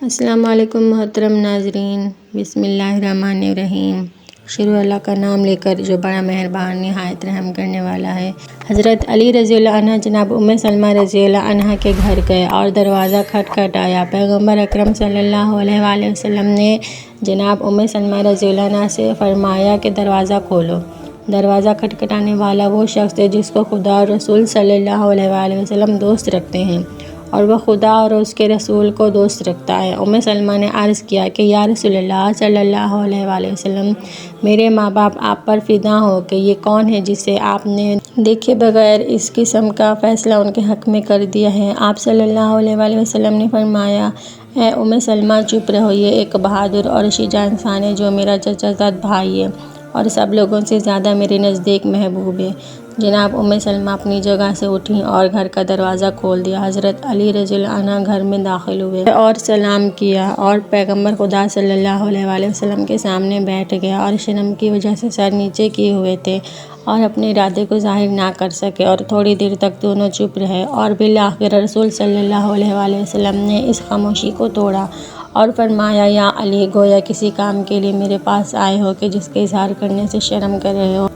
السلام علیکم محترم ناظرین، بسم اللہ الرحمن الرحیم۔ شروع اللہ کا نام لے کر جو بڑا مہربان نہایت رحم کرنے والا ہے۔ حضرت علی رضی اللہ عنہ جناب ام سلمہ رضی اللہ عنہ کے گھر گئے اور دروازہ کھٹکھٹایا۔ پیغمبر اکرم صلی اللہ علیہ وآلہ وسلم نے جناب ام سلمہ رضی اللہ عنہ سے فرمایا کہ دروازہ کھولو۔ دروازہ کھٹکھٹانے والا وہ شخص ہے جس کو خدا اور رسول صلی اللہ علیہ وآلہ وسلم دوست رکھتے ہیں، اور وہ خدا اور اس کے رسول کو دوست رکھتا ہے۔ ام سلمہ نے عرض کیا کہ یا رسول اللہ صلی اللہ علیہ وآلہ وسلم، میرے ماں باپ آپ پر فدا ہو کہ یہ کون ہے جسے آپ نے دیکھے بغیر اس قسم کا فیصلہ ان کے حق میں کر دیا ہے؟ آپ صلی اللہ علیہ وآلہ وسلم نے فرمایا، اے ام سلمہ چپ رہو، یہ ایک بہادر اور شجاع انسان ہے جو میرا چچا زاد بھائی ہے اور سب لوگوں سے زیادہ میرے نزدیک محبوب ہے۔ جناب ام سلمہ اپنی جگہ سے اٹھیں اور گھر کا دروازہ کھول دیا۔ حضرت علی رضی اللہ عنہ گھر میں داخل ہوئے اور سلام کیا اور پیغمبر خدا صلی اللہ علیہ وآلہ وسلم کے سامنے بیٹھ گیا، اور شرم کی وجہ سے سر نیچے کیے ہوئے تھے اور اپنے ارادے کو ظاہر نہ کر سکے، اور تھوڑی دیر تک دونوں چپ رہے، اور بالآخر رسول صلی اللہ علیہ وآلہ وسلم نے اس خاموشی کو توڑا اور فرمایا، یا علی، گویا کسی کام کے لیے میرے پاس آئے ہو کہ جس کے اظہار کرنے سے شرم کر رہے ہو۔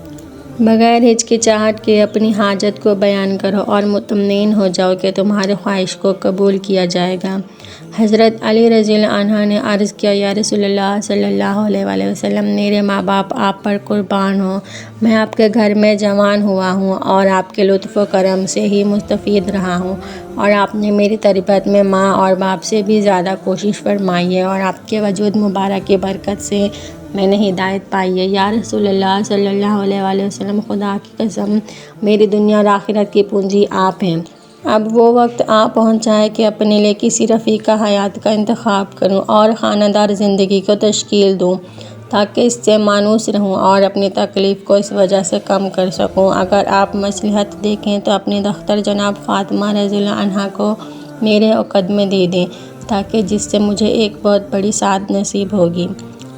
بغیر ہچکچاہٹ کے اپنی حاجت کو بیان کرو اور مطمئن ہو جاؤ کہ تمہاری خواہش کو قبول کیا جائے گا۔ حضرت علی رضی اللہ عنہ نے عرض کیا، یا رسول اللہ صلی اللہ علیہ وآلہ وسلم، میرے ماں باپ آپ پر قربان ہوں، میں آپ کے گھر میں جوان ہوا ہوں اور آپ کے لطف و کرم سے ہی مستفید رہا ہوں، اور آپ نے میری تربیت میں ماں اور باپ سے بھی زیادہ کوشش فرمائی ہے، اور آپ کے وجود مبارک کی برکت سے میں نے ہدایت پائی ہے۔ یا رسول اللہ صلی اللہ علیہ وآلہ وسلم، خدا کی قسم، میری دنیا اور آخرت کی پونجی آپ ہیں۔ اب وہ وقت آ پہنچا ہے کہ اپنے لیے کسی رفیقہ حیات کا انتخاب کروں اور خانہ دار زندگی کو تشکیل دوں تاکہ اس سے مانوس رہوں اور اپنی تکلیف کو اس وجہ سے کم کر سکوں۔ اگر آپ مصلحت دیکھیں تو اپنی دختر جناب فاطمہ رضی اللہ عنہا کو میرے عقد میں دے دیں تاکہ جس سے مجھے ایک بہت بڑی سعادت نصیب ہوگی۔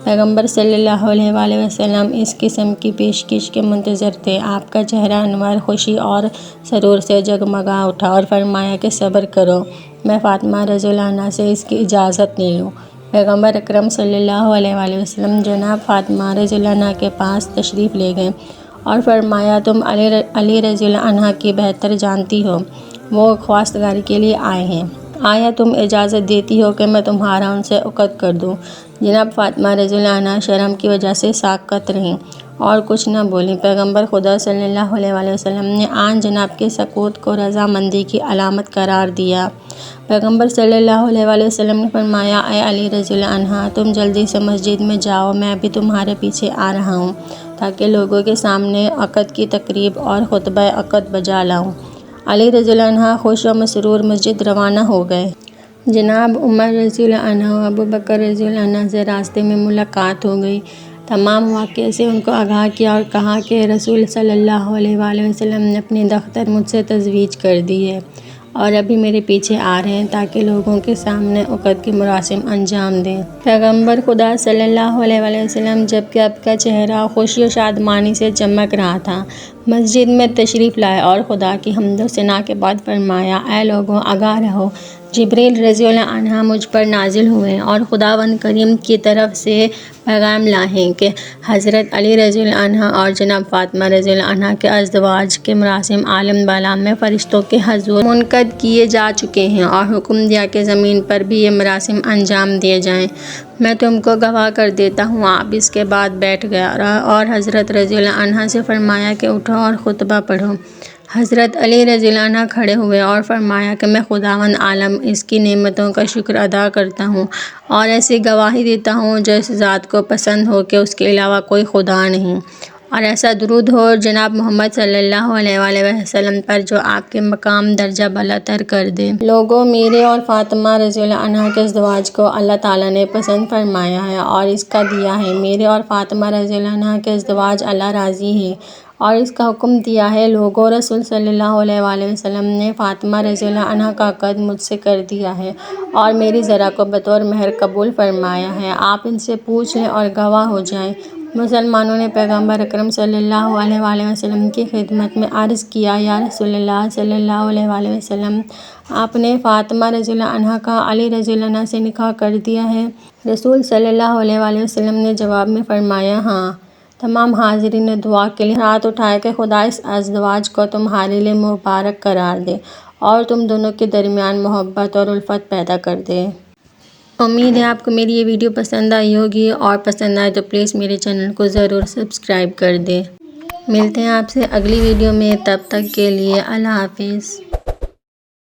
پیغمبر صلی اللہ علیہ وآلہ وسلم اس قسم کی پیشکش کے منتظر تھے۔ آپ کا چہرہ انور خوشی اور سرور سے جگمگا اٹھا اور فرمایا کہ صبر کرو، میں فاطمہ رضی اللہ عنہا سے اس کی اجازت لے لوں۔ پیغمبر اکرم صلی اللہ علیہ وآلہ وسلم جناب فاطمہ رضی اللہ عنہا کے پاس تشریف لے گئے اور فرمایا، تم علی رضی اللہ عنہ کی بہتر جانتی ہو، وہ خواستگاری کے لیے آئے ہیں، آیا تم اجازت دیتی ہو کہ میں تمہارا ان سے عقد کر دوں؟ جناب فاطمہ رضی اللہ عنہا شرم کی وجہ سے ساکت رہیں اور کچھ نہ بولیں۔ پیغمبر خدا صلی اللہ علیہ وآلہ وسلم نے آن جناب کے سکوت کو رضامندی کی علامت قرار دیا۔ پیغمبر صلی اللہ علیہ وآلہ وسلم نے فرمایا، اے علی رضی اللہ عنہ، تم جلدی سے مسجد میں جاؤ، میں ابھی تمہارے پیچھے آ رہا ہوں تاکہ لوگوں کے سامنے عقد کی تقریب اور خطبہ عقد بجا لاؤں۔ علی رضی اللہ عنہ خوش و مسرور مسجد روانہ ہو گئے۔ جناب عمر رضی اللہ عنہ و ابو بکر رضی اللہ عنہ سے راستے میں ملاقات ہو گئی۔ تمام واقعے سے ان کو آگاہ کیا اور کہا کہ رسول صلی اللہ علیہ وآلہ وسلم نے اپنی دختر مجھ سے تزویج کر دی ہے اور ابھی میرے پیچھے آ رہے ہیں تاکہ لوگوں کے سامنے عقد کے مراسم انجام دیں۔ پیغمبر خدا صلی اللہ علیہ وآلہ وسلم جبکہ آپ کا چہرہ خوشی و شادمانی سے چمک رہا تھا، مسجد میں تشریف لائے اور خدا کی حمد و ثنا کے بعد فرمایا، اے لوگوں، آگاہ رہو، جبریل رضی اللہ عنہ مجھ پر نازل ہوئے اور خداوند کریم کی طرف سے پیغام لائے ہیں کہ حضرت علی رضی اللہ عنہ اور جناب فاطمہ رضی اللہ عنہ کے ازدواج کے مراسم عالم بالا میں فرشتوں کے حضور منعقد کیے جا چکے ہیں، اور حکم دیا کہ زمین پر بھی یہ مراسم انجام دیے جائیں۔ میں تم کو گواہ کر دیتا ہوں۔ آپ اس کے بعد بیٹھ گیا اور حضرت رضی اللہ عنہ سے فرمایا کہ اٹھو اور خطبہ پڑھو۔ حضرت علی رضی اللہ عنہ کھڑے ہوئے اور فرمایا کہ میں خداوند عالم اس کی نعمتوں کا شکر ادا کرتا ہوں اور ایسی گواہی دیتا ہوں جو اس ذات کو پسند ہو کہ اس کے علاوہ کوئی خدا نہیں، اور ایسا درود ہو جناب محمد صلی اللہ علیہ وآلہ وسلم پر جو آپ کے مقام درجہ بالا تر کر دے۔ لوگوں، میرے اور فاطمہ رضی اللہ عنہ کے ازدواج کو اللہ تعالیٰ نے پسند فرمایا ہے اور اس کا دیا ہے۔ میرے اور فاطمہ رضی اللہ عنہ کے ازدواج اللہ راضی ہے اور اس کا حکم دیا ہے۔ لوگوں، رسول صلی اللہ علیہ وآلہ وسلم نے فاطمہ رضی اللہ عنہ کا عقد مجھ سے کر دیا ہے اور میری زرع کو بطور مہر قبول فرمایا ہے۔ آپ ان سے پوچھ لیں اور گواہ ہو جائیں۔ مسلمانوں نے پیغمبر اکرم صلی اللہ علیہ وآلہ وسلم کی خدمت میں عرض کیا، یا رسول اللہ صلی اللہ علیہ وآلہ وسلم، آپ نے فاطمہ رضی اللہ عنہا کا علی رضی اللہ عنہ سے نکاح کر دیا ہے؟ رسول صلی اللہ علیہ وآلہ وسلم نے جواب میں فرمایا، ہاں۔ تمام حاضرین نے دعا کے لیے ہاتھ اٹھائے کہ خدا اس ازدواج کو تمہارے لیے مبارک قرار دے اور تم دونوں کے درمیان محبت اور الفت پیدا کر دے۔ امید ہے آپ کو میری یہ ویڈیو پسند آئی ہوگی، اور پسند آئے تو پلیز میرے چینل کو ضرور سبسکرائب کر دیں۔ ملتے ہیں آپ سے اگلی ویڈیو میں، تب تک کے لیے اللہ حافظ۔